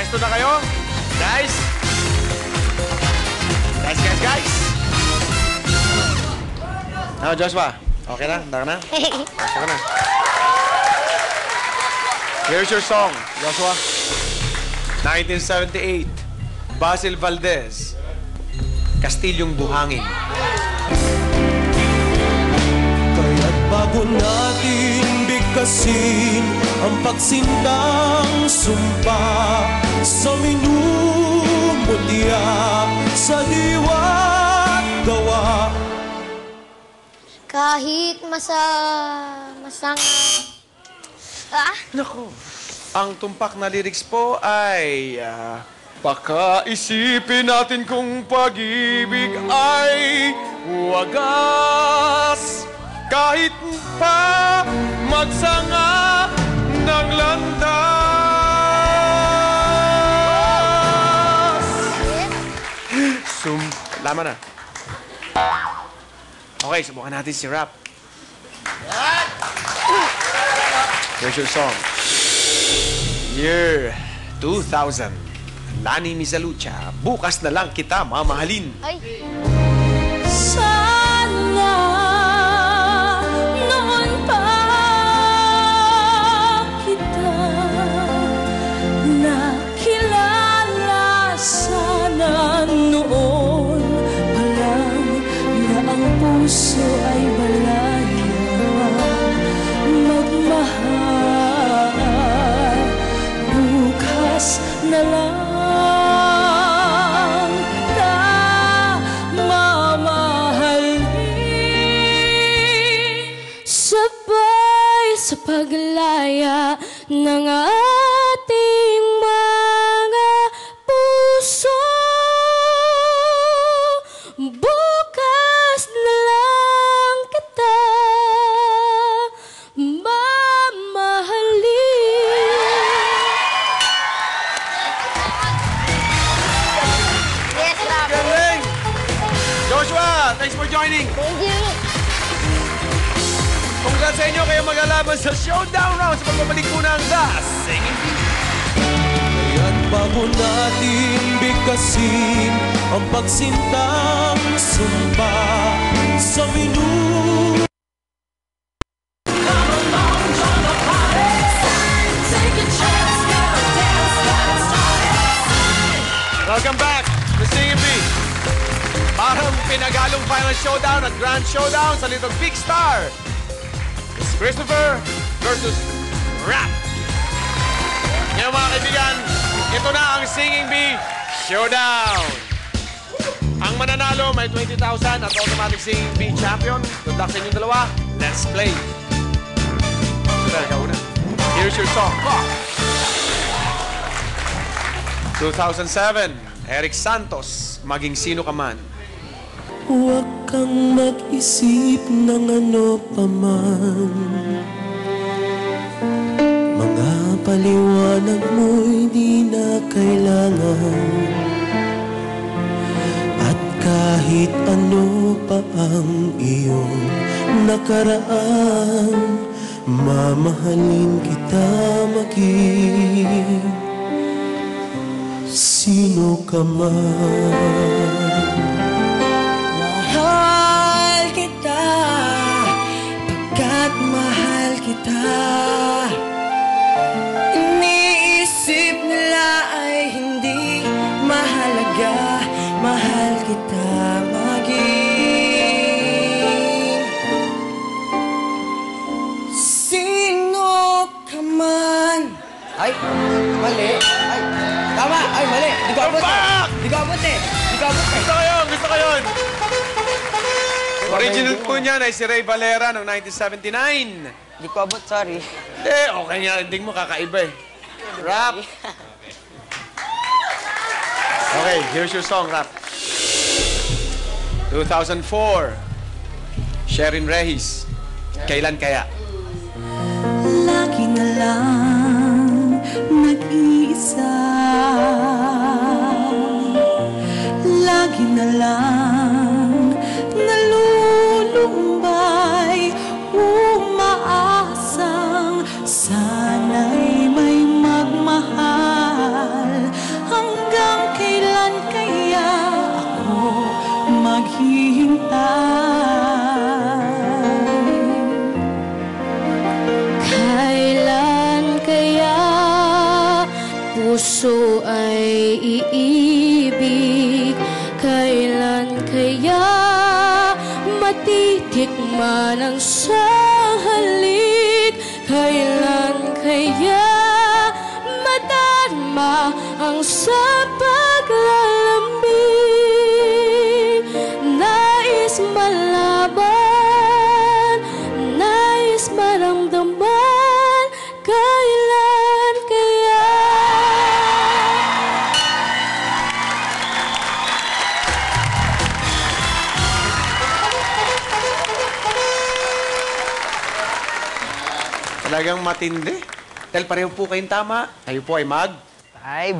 Pwesto na kayo? Guys? Guys! Ano, Joshua? Okay na? Handa ka na? Basta ka na. Here's your song, Joshua. 1978. Basil Valdez. Kastilyong Buhangin. Kaya't bago natin bigkasin ang pagsindang sumpa sa minumulya, sa diwa't gawa. Kahit masang... Naku, ang tumpak na lyrics po ay... baka isipin natin kung pag-ibig ay wagas. Kahit pa magsanga ng landas. Lama na. Okay, subukan natin si rap. Here's your song. Year 2000. Lani Mizalucha. Bukas na lang kita mamahalin. Ay. Sana noon pa kita nakilala. Sana noon pa lang na ang puso ay balaya magmahal. Bukas na lang sa paglaya ng ating mga puso. Bukas na lang kita mamahalin. Galing! Joshua, thanks for joining. Thank you. Congrats sa inyo kayo maglalaban sa showdown round sa pagbabalik po ng The Singing Bee. Kaya't bago natin bigkasin ang pagsintang sumpa sa minumulya. Welcome back, The Singing Bee. Parang pinagalong final showdown at grand showdown sa Little Big Star. It's Christopher versus Rap. Ngayon mga kaibigan, ito na ang Singing Bee Showdown. Ang mananalo may 20,000 at automatic Singing Bee champion. Good luck sa inyong dalawa. Let's play. Here's your song. 2007, Eric Santos, Maging Sino Ka Man. Huwag kang mag-isip ng ano paman. Mga paliwanag mo'y di na kailangan. At kahit ano pa ang iyong nakaraan, mamahalin kita maging sino ka man. Mahal kita, pagkat mahal kita. Iniisip nila ay hindi mahalaga. Mahal kita maging sino ka man. Ay, mali. Ay, tama. Ay, mali. Di ko abot eh. Di ko abot eh. Di ko abot eh. Gusto ko yun! Gusto ko yun! Original po niyan ay si Ray Valera noong 1979. Di ko abot, sorry. Hindi, okay niya. Ending mo kakaiba eh. Rap! Okay, here's your song, Rap. 2004. Sherin Rehis. Kailan Kaya? Lagi na lang nag-iisa. Lagi na lang nalulumbay, umaasang sana'y may magmahal puso ay iibig, kailan kaya matitikman ang sahalik? Kailan kaya madarma ang sa paglalambing? Nais malaban, nais maramdaman, kailan kaya? Talagang matindi. Dahil pareho po kayong tama, tayo po ay mag... Ay,